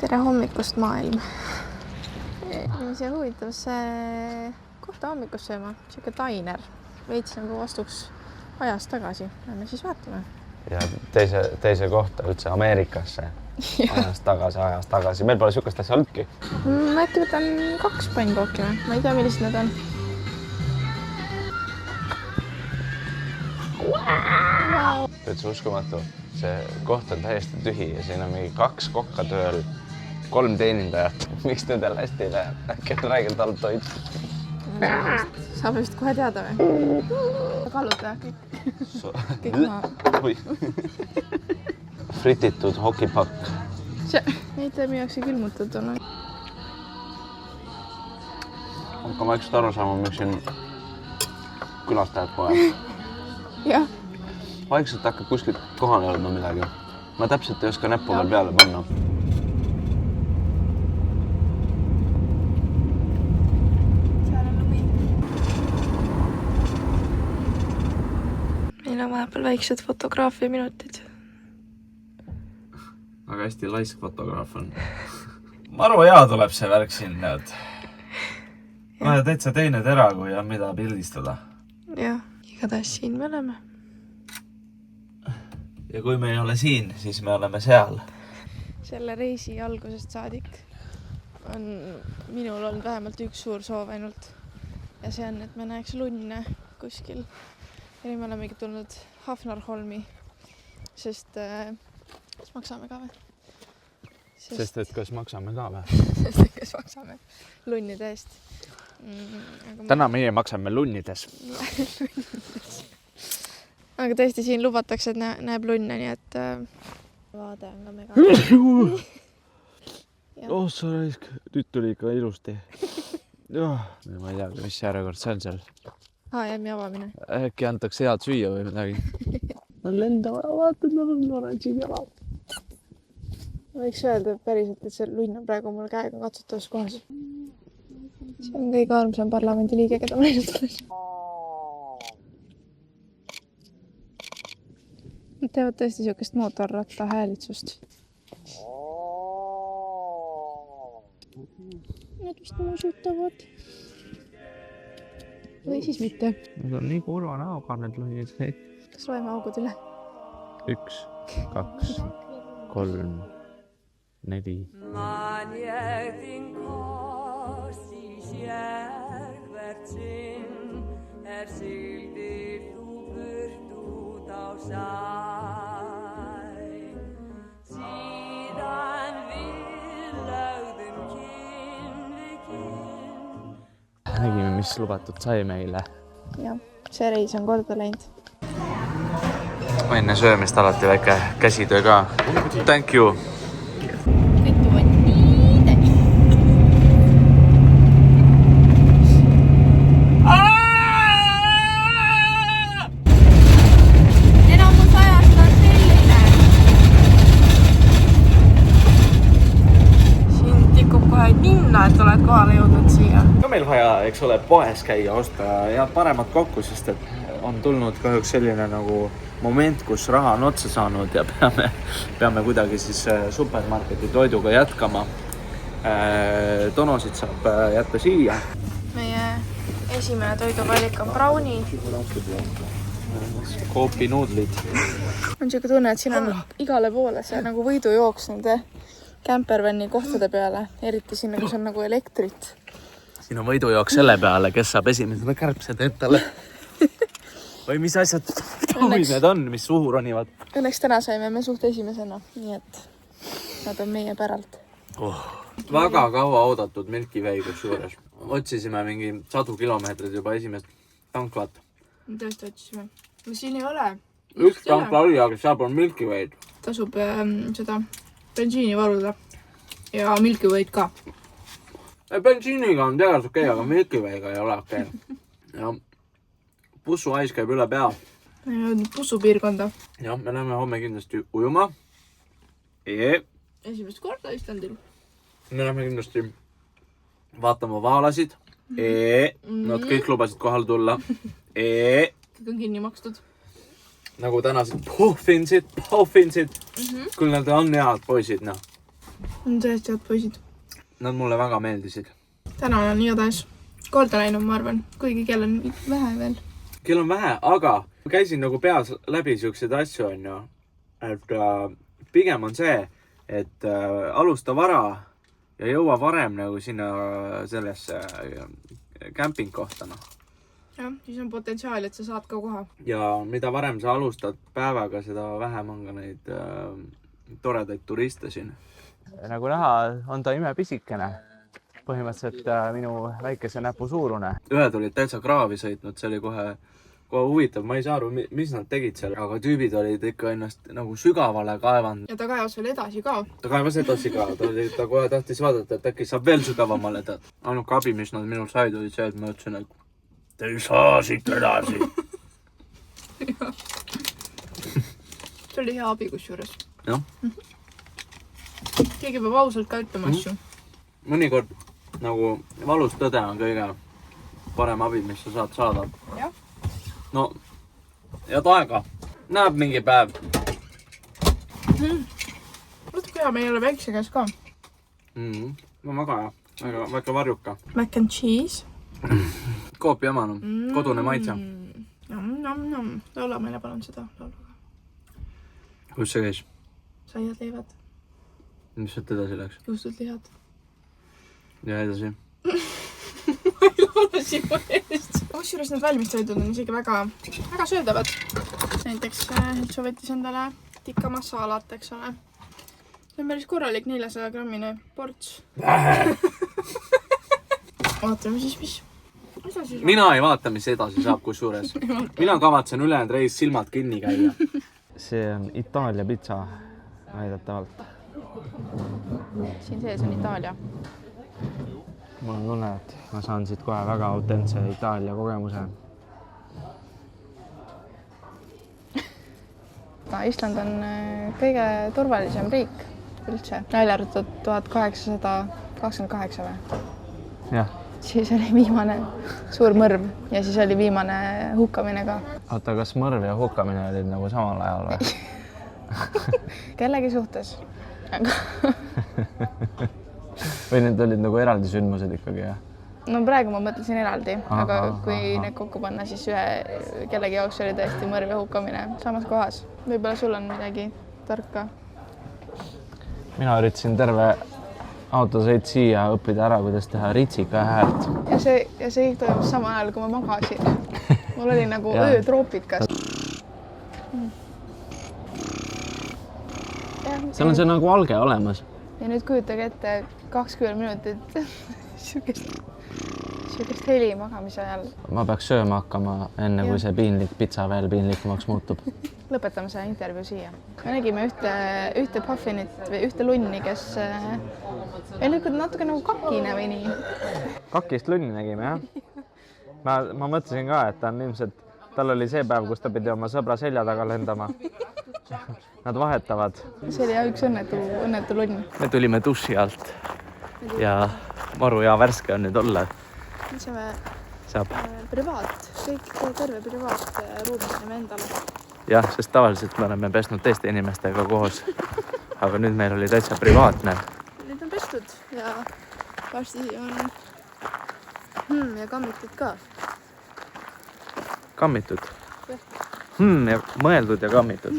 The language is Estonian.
Tere hommikust maailm. See huvitav see kohta hommikust sööma, siuke diner. Veits nagu astuks ajas tagasi. Lähme siis vaatame. Ja teise kohta üldse Ameerikasse. Ajas tagasi. Meil pole siukest asja olnudki. Ma äkki võtan 2 pannkooki või? Ma ei tea, millised need on. Wow. Üldse uskumatu. See koht on täiesti tühi ja siin on mingi 2 kokka tööl, 3 teenindajat. Miks nendel hästi läheb? Äkki on räigelt halb toit. Saab vist kohe teada või? Kalluta kõik maha. Frititud hokipakk. Neid müüakse külmutatuna. Hakka vaikselt aru saama, miks siin külastajad pole. Jah. Vaikselt hakkab kuskilt kohale olema midagi. Ma täpselt ei oska näppu veel peale panna. Seal on lubi. Meil on vahepeal väiksed fotograafia minutid. Aga hästi laisk fotograaf on. Maru hea tuleb see värk siin, näed. Ma täitsa teine tera, kui on mida pildistada. Jah, igatahes siin me oleme. Ja kui me ei ole siin, siis me oleme seal. Selle reisi algusest saadik on minul olnud vähemalt üks suur soov ainult. Ja see on, et me näeks lunne kuskil. Ja nüüd me olemegi tulnud Hafnarholmi, sest kas maksame ka või? Sest et kas maksame ka või? Sest et kas maksame lunnide eest. Täna meie maksame lunnides. Aga tõesti siin lubatakse, et näeb lunne, nii et vaade on ka mega. Oh, sa raisk. Nüüd tuli ikka ilusti. Ma ei tea, mis järjekord see on seal. HM-i avamine. Äkki antakse head süüa või midagi. Ma lenda, vaatad, ma olen oranžid jalad. Võiks öelda päriselt, et see lunn on praegu mul käega katsutavas kohas. See on kõige armsam parlamendi liige, keda ma näinud olen. Nad teevad tõesti siukest mootorratta häälitsust. Nad vist muusutavad. Või siis mitte. Nad on nii kurva näoga need lunnid. Kas loeme augud üle? 1, 2, 3, 4. Ma jätin kossis järgvert sinn, sildi tu pyrtud á sai. Síðan við lögðum kinn við kinn. Nägime, mis lubatud sai meile. Jah, see reis on korda läinud. Enne söömist alati väike käsitöö ka. Thank you. Kõtu on nii täis. Enamus ajast on selline. Siin tikub kohe ninna, et oled kohale jõudnud siia. Ka meil vaja, eks ole, poes käia, osta head paremat kokku, sest et on tulnud kahjuks selline nagu moment, kus raha on otsa saanud ja peame kuidagi siis supermarketi toiduga jätkama. Tonosid saab jätta siia. Meie esimene toiduvalik on brownie. Koopinuudlid. On siuke tunne, et siin on igale poole see nagu võidujooks nende campervanni kohtade peale. Eriti siin, kus on nagu elektrit. Siin on võidujooks selle peale, kes saab esimesena kärbsed endale. Või mis asjad need on, mis suhu ronivad? Õnneks täna saime me suht esimesena, nii et nad on meie päralt. Väga kaua oodatud Milky Way kusjuures. Otsisime mingi 100 kilomeetrit juba esimest tanklat. Tõesti otsisime. No siin ei ole. Üks tankla oli, aga seal on Milky Way'd. Tasub seda bensiini varuda ja Milky Way'd ka. Bensiiniga on tegelikult okei, aga Milky Way'ga ei ole okei. Ja bussu ais käib üle pea. Me ei jõudnud bussupiirkonda. Jah, me läheme homme kindlasti ujuma. Esimest korda Islandil. Me läheme kindlasti vaatama vaalasid. Nad kõik lubasid kohal tulla. Kõik on kinni makstud. Nagu tänased puhfinsid. Küll nad on head poisid, noh. on tõesti head poisid. Nad mulle väga meeldisid. Täna on igatahes korda läinud, ma arvan, kuigi kell on vähe veel. Kell on vähe, aga käisin nagu peas läbi siukseid asju, on ju. Et pigem on see, et alusta vara ja jõua varem nagu sinna sellesse kämpingkohta, noh. Jah, siis on potentsiaal, et sa saad ka koha. Ja mida varem sa alustad päevaga, seda vähem on ka neid toredaid turiste siin. Nagu näha, on ta imepisikene. Põhimõtteliselt minu väikese näpu suurune. Ühed olid täitsa kraavi sõitnud, see oli kohe huvitav. Ma ei saa aru, mis nad tegid seal, aga tüübid olid ikka ennast nagu sügavale kaevanud. Ja ta kaevas veel edasi ka. Ta kaevas edasi ka. Ta kohe tahtis vaadata, et äkki saab veel sügavamale. Ainuke abi, mis nad minul said, oli see, et ma ütlesin, et te ei saa siit edasi. See oli hea abi kusjuures. Jah. Keegi peab ausalt ka ütlema asju. Mõnikord nagu valus tõde on kõige parem abi, mis sa saad saada. Jah. No, head aega. Näeb mingi päev. Võtku hea, meil ei ole väikse käes ka. No väga hea. Väga varjuka. Mac and cheese. Koopi jamanu. Kodune maitse. Laula meile palun seda lauluga. Kus see käis? Saiad leivad. Mis sealt edasi läks? Juustud lihad. Ja edasi. Ma ei laula sinu eest. Kusjuures need valmistoidud on isegi väga söödavad. Näiteks Heltsu võttis endale tikka massalat, eks ole. See on päris korralik 400 grammine ports. Vaatame siis, mis edasi saab. Mina ei vaata, mis edasi saab kusjuures. Mina kavatsen ülejäänud reis silmad kinni käia. See on Itaalia pitsa väidetavalt. Siin sees on Itaalia. Mul on tunne, et ma saan siit kohe väga autentse Itaalia kogemuse. Island on kõige turvalisem riik üldse. Välja arvatud 1828 või? Jah. Siis oli viimane suur mõrv ja siis oli viimane hukkamine ka. Oota, kas mõrv ja hukkamine olid nagu samal ajal või? Kellegi suhtes. Või need olid nagu eraldi sündmused ikkagi, jah? No praegu ma mõtlesin eraldi, aga kui need kokku panna, siis kellegi jaoks oli tõesti mõrv ja hukkamine samas kohas. Võib-olla sul on midagi tarka. Mina üritasin terve autosõit siia õppida ära, kuidas teha ritsika häält. Ja see toimus sama ajal, kui ma magasin. Mul oli nagu öö troopikas. Seal on see nagu alge olemas. Ja nüüd kujutage ette 20 minutit sihukest heli magamise ajal. Ma peaks sööma hakkama enne, kui see piinlik pitsa veel piinlikumaks muutub. Lõpetame selle intervjuu siia. Me nägime ühte puffinit või ühte lunni, kes oli natuke nagu kakine või nii. Kakist lunni nägime, jah? Ma mõtlesin ka, et ta on ilmselt, tal oli see päev, kus ta pidi oma sõbra selja taga lendama. Nad vahetavad. See oli üks õnnetu lunn. Me tulime duši alt ja maru hea värske on nüüd olla. Saab terve privaatruumi saime endale. Jah, sest tavaliselt me oleme pesnud teiste inimestega koos, aga nüüd meil oli täitsa privaatne. Nüüd on pestud ja varsti on ja kammitud ka. Kammitud? Ja mõeldud ja kammitud.